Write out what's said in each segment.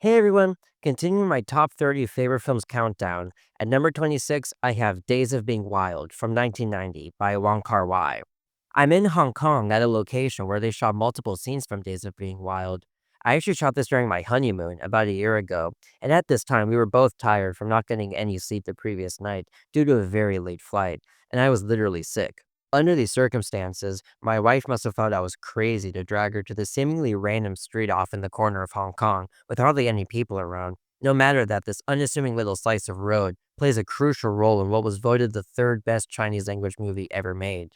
Hey everyone, continuing my top 30 favorite films countdown. At number 26, I have Days of Being Wild from 1990 by Wong Kar-Wai. I'm in Hong Kong at a location where they shot multiple scenes from Days of Being Wild. I actually shot this during my honeymoon about a year ago, and at this time we were both tired from not getting any sleep the previous night due to a very late flight, and I was literally sick. Under these circumstances, my wife must have thought I was crazy to drag her to the seemingly random street off in the corner of Hong Kong with hardly any people around, no matter that this unassuming little slice of road plays a crucial role in what was voted the third best Chinese language movie ever made.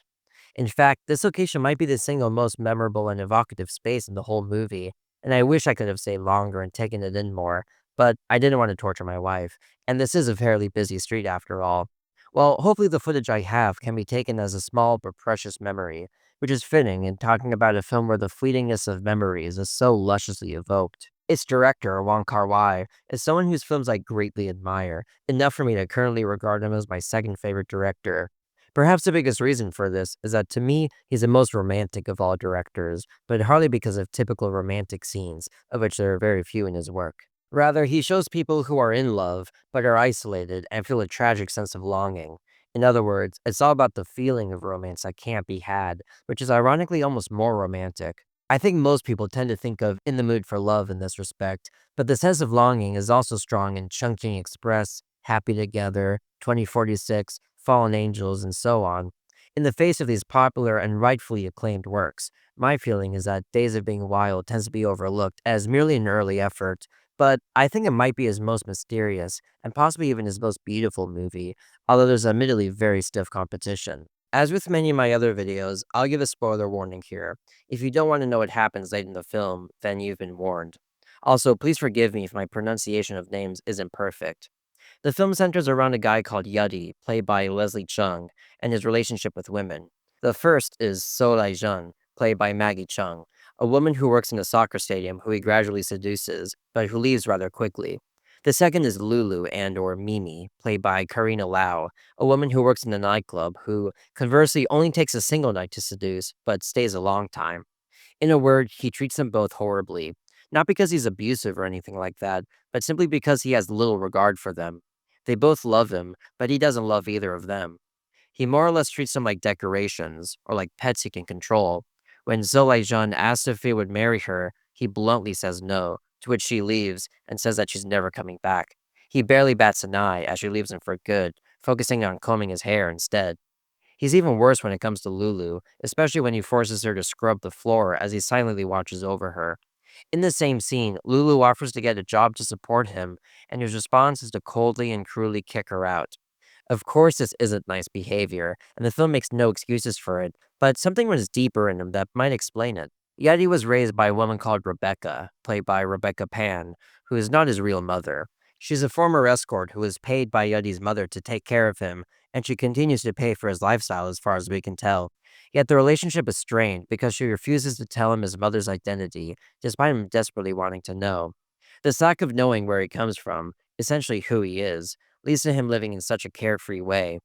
In fact, this location might be the single most memorable and evocative space in the whole movie, and I wish I could have stayed longer and taken it in more, but I didn't want to torture my wife, and this is a fairly busy street after all. Well, hopefully the footage I have can be taken as a small but precious memory, which is fitting in talking about a film where the fleetingness of memories is so lusciously evoked. Its director, Wong Kar-Wai, is someone whose films I greatly admire, enough for me to currently regard him as my second favorite director. Perhaps the biggest reason for this is that to me, he's the most romantic of all directors, but hardly because of typical romantic scenes, of which there are very few in his work. Rather, he shows people who are in love, but are isolated and feel a tragic sense of longing. In other words, it's all about the feeling of romance that can't be had, which is ironically almost more romantic. I think most people tend to think of In the Mood for Love in this respect, but the sense of longing is also strong in Chungking Express, Happy Together, 2046, Fallen Angels, and so on. In the face of these popular and rightfully acclaimed works, my feeling is that Days of Being Wild tends to be overlooked as merely an early effort, but I think it might be his most mysterious and possibly even his most beautiful movie, although there's admittedly very stiff competition. As with many of my other videos, I'll give a spoiler warning here. If you don't want to know what happens late in the film, then you've been warned. Also, please forgive me if my pronunciation of names isn't perfect. The film centers around a guy called Yudi, played by Leslie Chung, and his relationship with women. The first is So Lai Jun, played by Maggie Chung, a woman who works in a soccer stadium who he gradually seduces, but who leaves rather quickly. The second is Lulu and or Mimi, played by Karina Lau, a woman who works in a nightclub who, conversely, only takes a single night to seduce, but stays a long time. In a word, he treats them both horribly. Not because he's abusive or anything like that, but simply because he has little regard for them. They both love him, but he doesn't love either of them. He more or less treats them like decorations, or like pets he can control. When Zhou Zhan asks if he would marry her, he bluntly says no, to which she leaves and says that she's never coming back. He barely bats an eye as she leaves him for good, focusing on combing his hair instead. He's even worse when it comes to Lulu, especially when he forces her to scrub the floor as he silently watches over her. In the same scene, Lulu offers to get a job to support him, and his response is to coldly and cruelly kick her out. Of course, this isn't nice behavior, and the film makes no excuses for it, but something runs deeper in him that might explain it. Yeti was raised by a woman called Rebecca, played by Rebecca Pan, who is not his real mother. She's a former escort who was paid by Yeti's mother to take care of him, and she continues to pay for his lifestyle as far as we can tell. Yet the relationship is strained because she refuses to tell him his mother's identity, despite him desperately wanting to know. This lack of knowing where he comes from, essentially who he is, leads to him living in such a carefree way.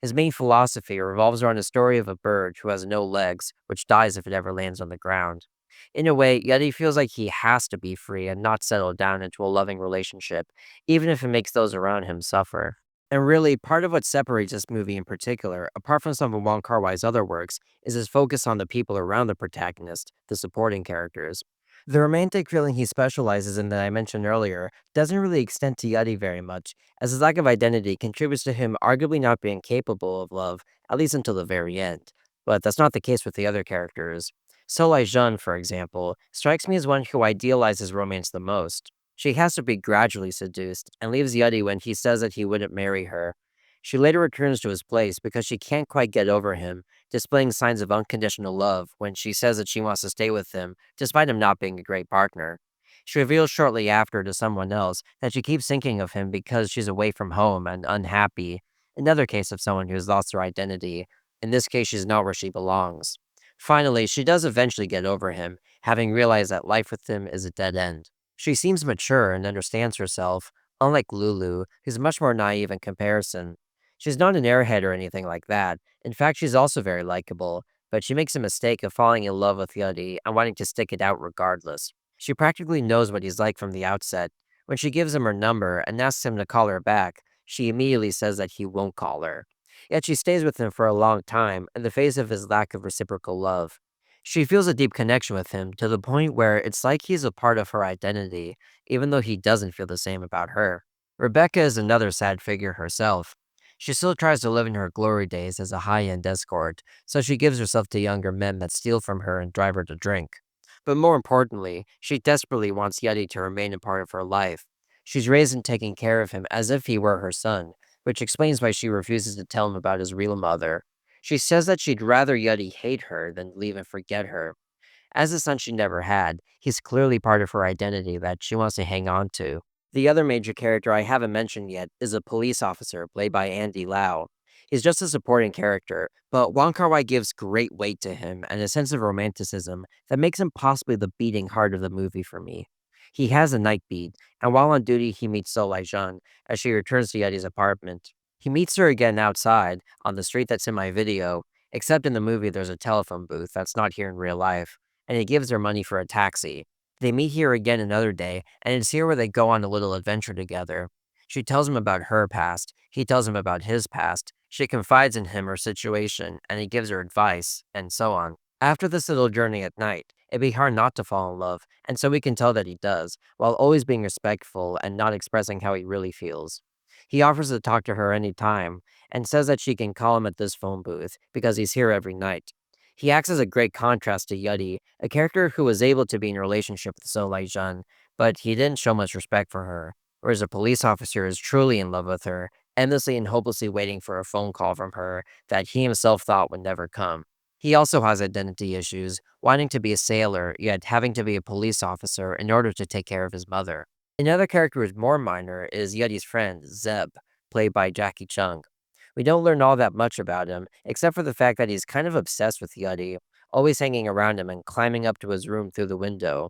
His main philosophy revolves around the story of a bird who has no legs, which dies if it ever lands on the ground. In a way, Yeti feels like he has to be free and not settle down into a loving relationship, even if it makes those around him suffer. And really, part of what separates this movie in particular, apart from some of Wong Kar-Wai's other works, is his focus on the people around the protagonist, the supporting characters. The romantic feeling he specializes in that I mentioned earlier doesn't really extend to Yeti very much, as his lack of identity contributes to him arguably not being capable of love, at least until the very end. But that's not the case with the other characters. Solai Jun, for example, strikes me as one who idealizes romance the most. She has to be gradually seduced and leaves Yeti when he says that he wouldn't marry her. She later returns to his place because she can't quite get over him, displaying signs of unconditional love when she says that she wants to stay with him, despite him not being a great partner. She reveals shortly after to someone else that she keeps thinking of him because she's away from home and unhappy. Another case of someone who has lost her identity. In this case, she's not where she belongs. Finally, she does eventually get over him, having realized that life with him is a dead end. She seems mature and understands herself, unlike Lulu, who's much more naive in comparison. She's not an airhead or anything like that. In fact, she's also very likable, but she makes a mistake of falling in love with Yudi and wanting to stick it out regardless. She practically knows what he's like from the outset. When she gives him her number and asks him to call her back, she immediately says that he won't call her. Yet she stays with him for a long time in the face of his lack of reciprocal love. She feels a deep connection with him to the point where it's like he's a part of her identity, even though he doesn't feel the same about her. Rebecca is another sad figure herself. She still tries to live in her glory days as a high end escort, so she gives herself to younger men that steal from her and drive her to drink. But more importantly, she desperately wants Yeti to remain a part of her life. She's raised and taking care of him as if he were her son, which explains why she refuses to tell him about his real mother. She says that she'd rather Yeti hate her than leave and forget her. As a son she never had, he's clearly part of her identity that she wants to hang on to. The other major character I haven't mentioned yet is a police officer played by Andy Lau. He's just a supporting character, but Wong Kar-Wai gives great weight to him and a sense of romanticism that makes him possibly the beating heart of the movie for me. He has a night beat, and while on duty he meets So Lai-jun as she returns to Yeti's apartment. He meets her again outside, on the street that's in my video, except in the movie there's a telephone booth that's not here in real life, and he gives her money for a taxi. They meet here again another day, and it's here where they go on a little adventure together. She tells him about her past, he tells him about his past, she confides in him her situation, and he gives her advice, and so on. After this little journey at night, it'd be hard not to fall in love, and so we can tell that he does, while always being respectful and not expressing how he really feels. He offers to talk to her any time, and says that she can call him at this phone booth, because he's here every night. He acts as a great contrast to Yudi, a character who was able to be in a relationship with So Lai-jun, but he didn't show much respect for her, whereas a police officer is truly in love with her, endlessly and hopelessly waiting for a phone call from her that he himself thought would never come. He also has identity issues, wanting to be a sailor, yet having to be a police officer in order to take care of his mother. Another character who is more minor is Yeti's friend, Zeb, played by Jackie Chung. We don't learn all that much about him, except for the fact that he's kind of obsessed with Yeti, always hanging around him and climbing up to his room through the window.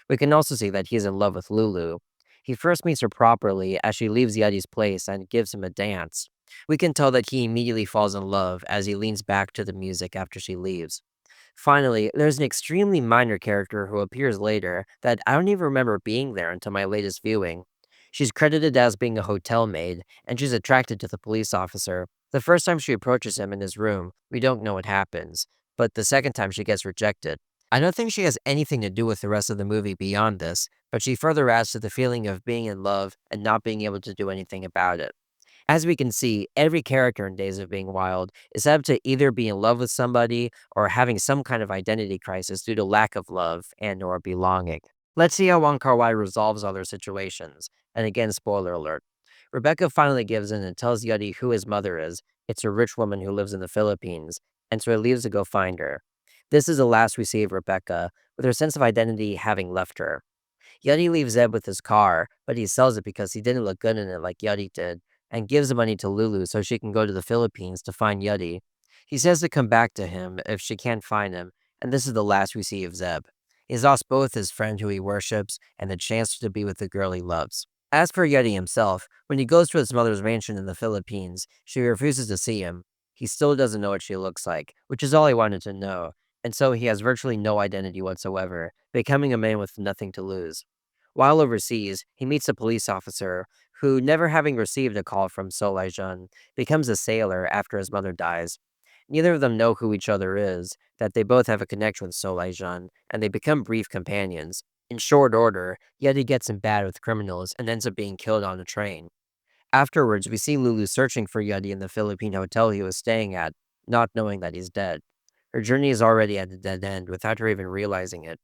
We can also see that he's in love with Lulu. He first meets her properly as she leaves Yeti's place and gives him a dance. We can tell that he immediately falls in love as he leans back to the music after she leaves. Finally, there's an extremely minor character who appears later that I don't even remember being there until my latest viewing. She's credited as being a hotel maid, and she's attracted to the police officer. The first time she approaches him in his room, we don't know what happens, but the second time she gets rejected. I don't think she has anything to do with the rest of the movie beyond this, but she further adds to the feeling of being in love and not being able to do anything about it. As we can see, every character in Days of Being Wild is apt to either be in love with somebody or having some kind of identity crisis due to lack of love and or belonging. Let's see how Wong Kar-Wai resolves other situations. And again, spoiler alert. Rebecca finally gives in and tells Yeti who his mother is. It's a rich woman who lives in the Philippines, and so he leaves to go find her. This is the last we see of Rebecca, with her sense of identity having left her. Yeti leaves Zeb with his car, but he sells it because he didn't look good in it like Yeti did, and gives the money to Lulu so she can go to the Philippines to find Yeti. He says to come back to him if she can't find him, and this is the last we see of Zeb. He's lost both his friend who he worships and the chance to be with the girl he loves. As for Yeti himself, when he goes to his mother's mansion in the Philippines, she refuses to see him. He still doesn't know what she looks like, which is all he wanted to know, and so he has virtually no identity whatsoever, becoming a man with nothing to lose. While overseas, he meets a police officer who, never having received a call from So Lai-jun, becomes a sailor after his mother dies. Neither of them know who each other is, that they both have a connection with So Lai-jun, and they become brief companions. In short order, Yeti gets in bad with criminals and ends up being killed on a train. Afterwards, we see Lulu searching for Yeti in the Philippine hotel he was staying at, not knowing that he's dead. Her journey is already at a dead end without her even realizing it.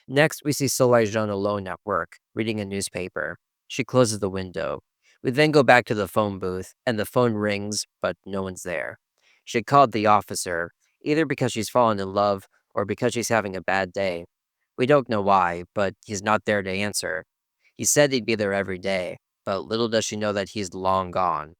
Next, we see Soleil-Jean alone at work, reading a newspaper. She closes the window. We then go back to the phone booth, and the phone rings, but no one's there. She called the officer, either because she's fallen in love or because she's having a bad day. We don't know why, but he's not there to answer. He said he'd be there every day, but little does she know that he's long gone.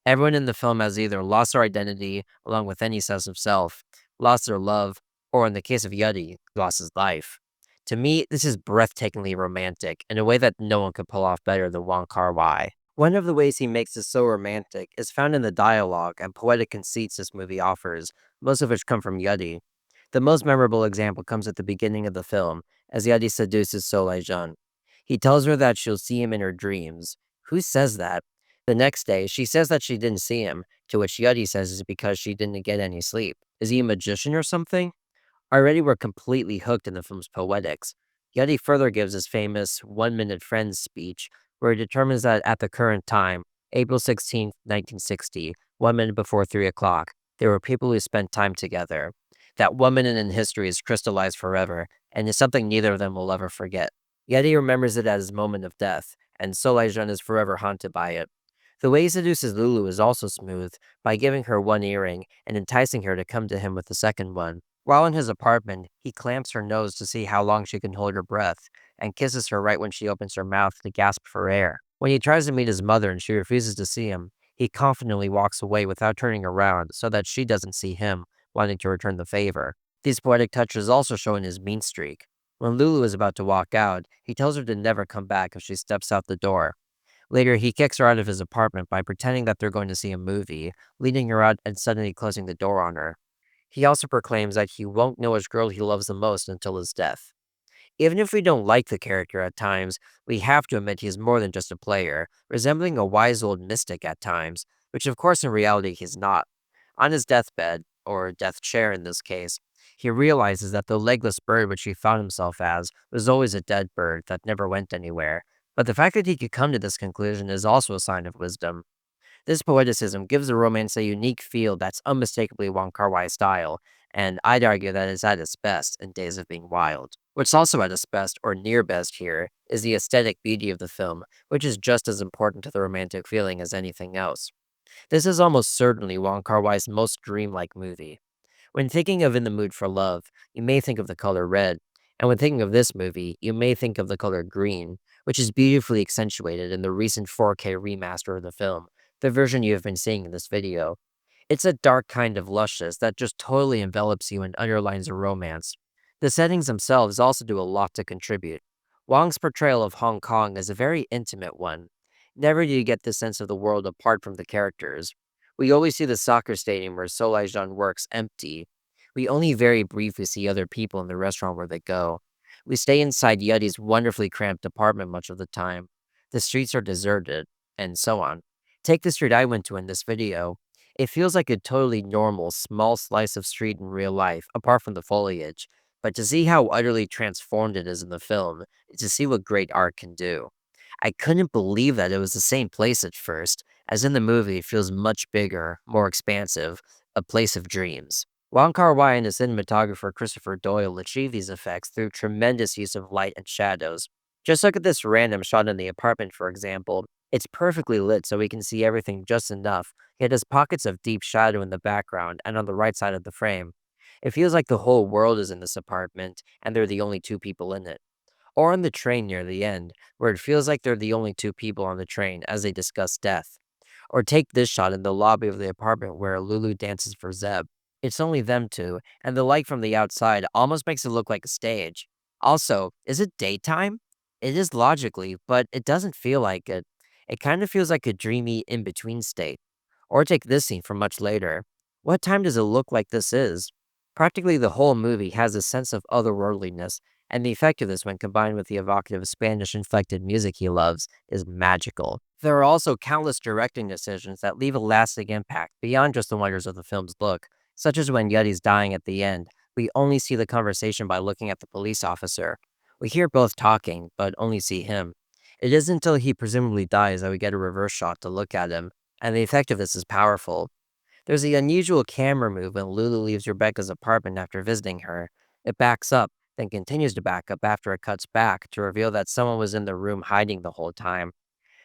Everyone in the film has either lost their identity, along with any sense of self, lost their love, or in the case of Yudi, lost his life. To me, this is breathtakingly romantic in a way that no one could pull off better than Wong Kar-Wai. One of the ways he makes this so romantic is found in the dialogue and poetic conceits this movie offers, most of which come from Yudi. The most memorable example comes at the beginning of the film, as Yudi seduces Soleil-Jean. He tells her that she'll see him in her dreams. Who says that? The next day, she says that she didn't see him, to which Yeti says it's because she didn't get any sleep. Is he a magician or something? Already we're completely hooked in the film's poetics. Yeti further gives his famous 1 minute friends speech, where he determines that at the current time, April 16th, 1960, 1 minute before 3 o'clock, there were people who spent time together. That 1 minute in history is crystallized forever, and is something neither of them will ever forget. Yeti remembers it as his moment of death, and Soleil is forever haunted by it. The way he seduces Lulu is also smooth, by giving her one earring and enticing her to come to him with the second one. While in his apartment, he clamps her nose to see how long she can hold her breath, and kisses her right when she opens her mouth to gasp for air. When he tries to meet his mother and she refuses to see him, he confidently walks away without turning around so that she doesn't see him, wanting to return the favor. These poetic touches also show in his mean streak. When Lulu is about to walk out, he tells her to never come back if she steps out the door. Later, he kicks her out of his apartment by pretending that they're going to see a movie, leading her out and suddenly closing the door on her. He also proclaims that he won't know which girl he loves the most until his death. Even if we don't like the character at times, we have to admit he's more than just a player, resembling a wise old mystic at times, which of course in reality he's not. On his deathbed, or death chair in this case, he realizes that the legless bird which he found himself as was always a dead bird that never went anywhere. But the fact that he could come to this conclusion is also a sign of wisdom. This poeticism gives the romance a unique feel that's unmistakably Wong Kar-Wai style, and I'd argue that it's at its best in Days of Being Wild. What's also at its best, or near best here, is the aesthetic beauty of the film, which is just as important to the romantic feeling as anything else. This is almost certainly Wong Kar-Wai's most dreamlike movie. When thinking of In the Mood for Love, you may think of the color red, and when thinking of this movie, you may think of the color green, which is beautifully accentuated in the recent 4K remaster of the film, the version you have been seeing in this video. It's a dark kind of luscious that just totally envelops you and underlines the romance. The settings themselves also do a lot to contribute. Wong's portrayal of Hong Kong is a very intimate one. Never do you get the sense of the world apart from the characters. We always see the soccer stadium where Soleil works empty. We only very briefly see other people in the restaurant where they go. We stay inside Yeti's wonderfully cramped apartment much of the time. The streets are deserted, and so on. Take the street I went to in this video. It feels like a totally normal, small slice of street in real life, apart from the foliage. But to see how utterly transformed it is in the film, is to see what great art can do. I couldn't believe that it was the same place at first, as in the movie it feels much bigger, more expansive, a place of dreams. Wong Kar-Wai and his cinematographer Christopher Doyle achieve these effects through tremendous use of light and shadows. Just look at this random shot in the apartment, for example. It's perfectly lit so we can see everything just enough, yet has pockets of deep shadow in the background and on the right side of the frame. It feels like the whole world is in this apartment, and they're the only two people in it. Or on the train near the end, where it feels like they're the only two people on the train as they discuss death. Or take this shot in the lobby of the apartment where Lulu dances for Zeb. It's only them two, and the light from the outside almost makes it look like a stage. Also, is it daytime? It is logically, but it doesn't feel like it. It kind of feels like a dreamy in-between state. Or take this scene from much later. What time does it look like this is? Practically the whole movie has a sense of otherworldliness, and the effect of this when combined with the evocative Spanish-inflected music he loves is magical. There are also countless directing decisions that leave a lasting impact beyond just the wonders of the film's look, such as when Yeti's dying at the end. We only see the conversation by looking at the police officer. We hear both talking, but only see him. It isn't until he presumably dies that we get a reverse shot to look at him, and the effect of this is powerful. There's the unusual camera move when Lulu leaves Rebecca's apartment after visiting her. It backs up, then continues to back up after it cuts back to reveal that someone was in the room hiding the whole time.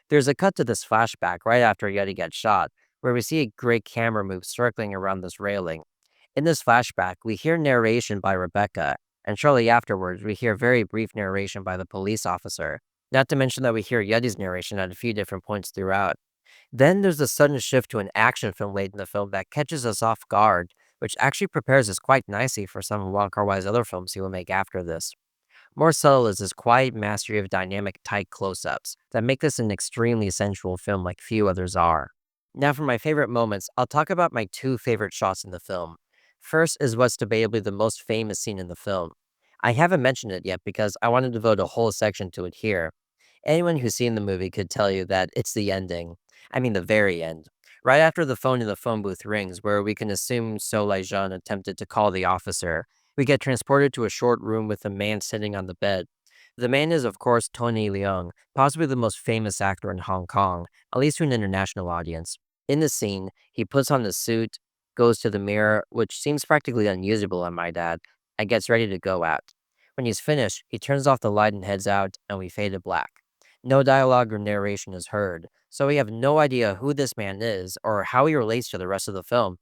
There's a cut to this flashback right after Yeti gets shot, where we see a great camera move circling around this railing. In this flashback, we hear narration by Rebecca, and shortly afterwards, we hear very brief narration by the police officer. Not to mention that we hear Yeti's narration at a few different points throughout. Then there's a sudden shift to an action film late in the film that catches us off guard, which actually prepares us quite nicely for some of Wong Kar-Wai's other films he will make after this. More subtle is his quiet mastery of dynamic, tight close-ups that make this an extremely sensual film like few others are. Now for my favorite moments, I'll talk about my two favorite shots in the film. First is what's debatably the most famous scene in the film. I haven't mentioned it yet because I want to devote a whole section to it here. Anyone who's seen the movie could tell you that it's the ending. I mean, the very end. Right after the phone in the phone booth rings, where we can assume So Lai Jean attempted to call the officer, we get transported to a short room with a man sitting on the bed. The man is, of course, Tony Leung, possibly the most famous actor in Hong Kong, at least to an international audience. In the scene, he puts on the suit, goes to the mirror, which seems practically unusable, I might add, and gets ready to go out. When he's finished, he turns off the light and heads out, and we fade to black. No dialogue or narration is heard, so we have no idea who this man is or how he relates to the rest of the film.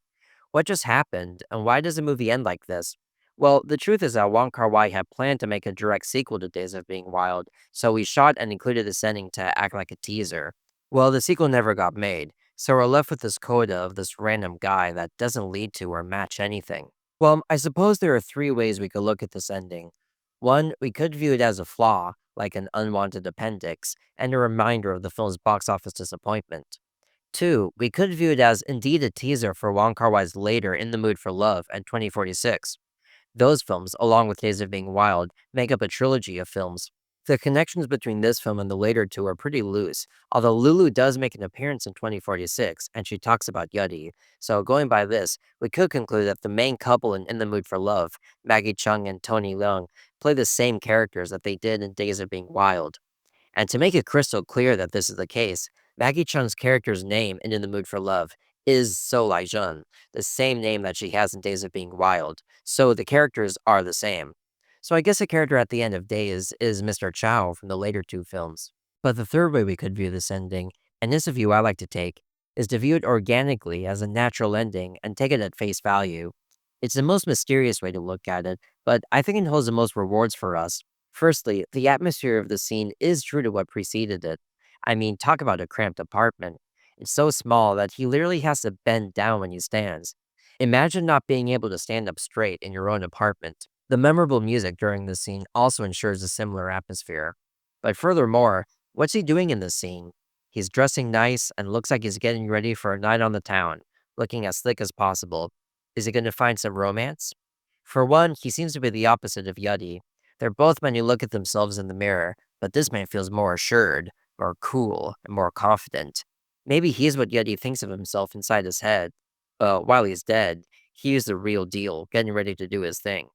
What just happened, and why does the movie end like this? Well, the truth is that Wong Kar-Wai had planned to make a direct sequel to Days of Being Wild, so we shot and included this ending to act like a teaser. Well, the sequel never got made, so we're left with this coda of this random guy that doesn't lead to or match anything. Well, I suppose there are three ways we could look at this ending. One, we could view it as a flaw, like an unwanted appendix, and a reminder of the film's box office disappointment. Two, we could view it as indeed a teaser for Wong Kar-wai's later In the Mood for Love and 2046. Those films, along with Days of Being Wild, make up a trilogy of films. The connections between this film and the later two are pretty loose, although Lulu does make an appearance in 2046, and she talks about Yuddy. So going by this, we could conclude that the main couple in the Mood for Love, Maggie Chung and Tony Leung, play the same characters that they did in Days of Being Wild. And to make it crystal clear that this is the case, Maggie Chung's character's name in the Mood for Love is So Lai Jun, the same name that she has in Days of Being Wild. So the characters are the same. So I guess the character at the end of Days is Mr. Chow from the later two films. But the third way we could view this ending, and this is a view I like to take, is to view it organically as a natural ending and take it at face value. It's the most mysterious way to look at it, but I think it holds the most rewards for us. Firstly, the atmosphere of the scene is true to what preceded it. I mean, talk about a cramped apartment. It's so small that he literally has to bend down when he stands. Imagine not being able to stand up straight in your own apartment. The memorable music during this scene also ensures a similar atmosphere. But furthermore, what's he doing in this scene? He's dressing nice and looks like he's getting ready for a night on the town, looking as slick as possible. Is he going to find some romance? For one, he seems to be the opposite of Yuddy. They're both men who look at themselves in the mirror, but this man feels more assured, more cool, and more confident. Maybe he's what Yeti thinks of himself inside his head. While he's dead, he's the real deal, getting ready to do his thing.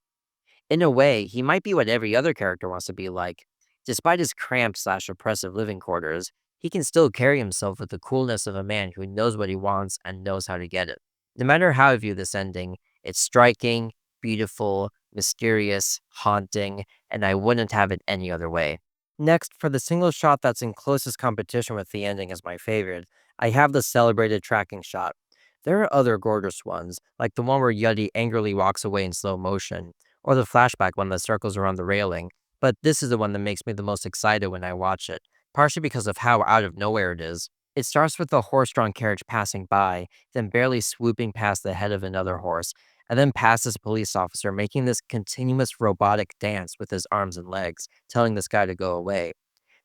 In a way, he might be what every other character wants to be like. Despite his cramped slash oppressive living quarters, he can still carry himself with the coolness of a man who knows what he wants and knows how to get it. No matter how I view this ending, it's striking, beautiful, mysterious, haunting, and I wouldn't have it any other way. Next, for the single shot that's in closest competition with the ending as my favorite, I have the celebrated tracking shot. There are other gorgeous ones, like the one where Yuddy angrily walks away in slow motion, or the flashback one that circles around the railing, but this is the one that makes me the most excited when I watch it, partially because of how out of nowhere it is. It starts with the horse-drawn carriage passing by, then barely swooping past the head of another horse, and then past this police officer making this continuous robotic dance with his arms and legs, telling this guy to go away.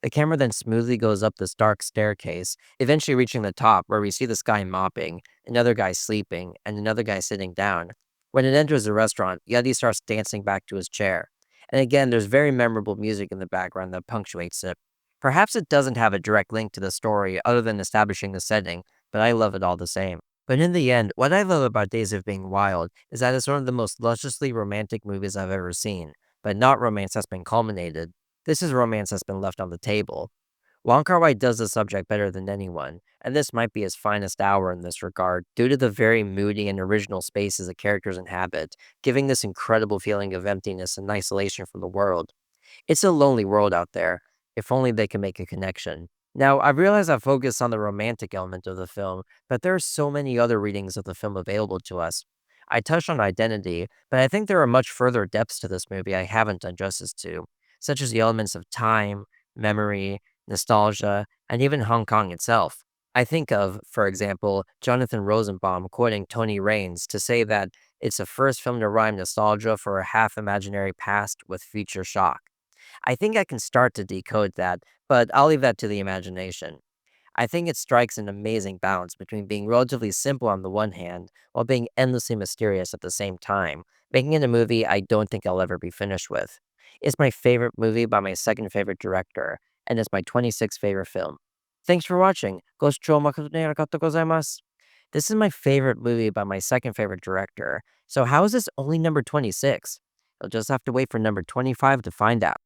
The camera then smoothly goes up this dark staircase, eventually reaching the top where we see this guy mopping, another guy sleeping, and another guy sitting down. When it enters the restaurant, Yeti starts dancing back to his chair. And again, there's very memorable music in the background that punctuates it. Perhaps it doesn't have a direct link to the story other than establishing the setting, but I love it all the same. But in the end, what I love about Days of Being Wild is that it's one of the most lusciously romantic movies I've ever seen, but not romance that's been culminated. This is romance that's been left on the table. Wong Kar-wai does the subject better than anyone, and this might be his finest hour in this regard, due to the very moody and original spaces the characters inhabit, giving this incredible feeling of emptiness and isolation from the world. It's a lonely world out there, if only they can make a connection. Now, I realize I focused on the romantic element of the film, but there are so many other readings of the film available to us. I touched on identity, but I think there are much further depths to this movie I haven't done justice to, such as the elements of time, memory, nostalgia, and even Hong Kong itself. I think of, for example, Jonathan Rosenbaum quoting Tony Raines to say that it's the first film to rhyme nostalgia for a half imaginary past with future shock. I think I can start to decode that, but I'll leave that to the imagination. I think it strikes an amazing balance between being relatively simple on the one hand, while being endlessly mysterious at the same time, making it a movie I don't think I'll ever be finished with. It's my favorite movie by my second favorite director, and it's my 26th favorite film. Thanks for watching. ご視聴誠にありがとうございます. This is my favorite movie by my second favorite director. So how is this only number 26? You'll just have to wait for number 25 to find out.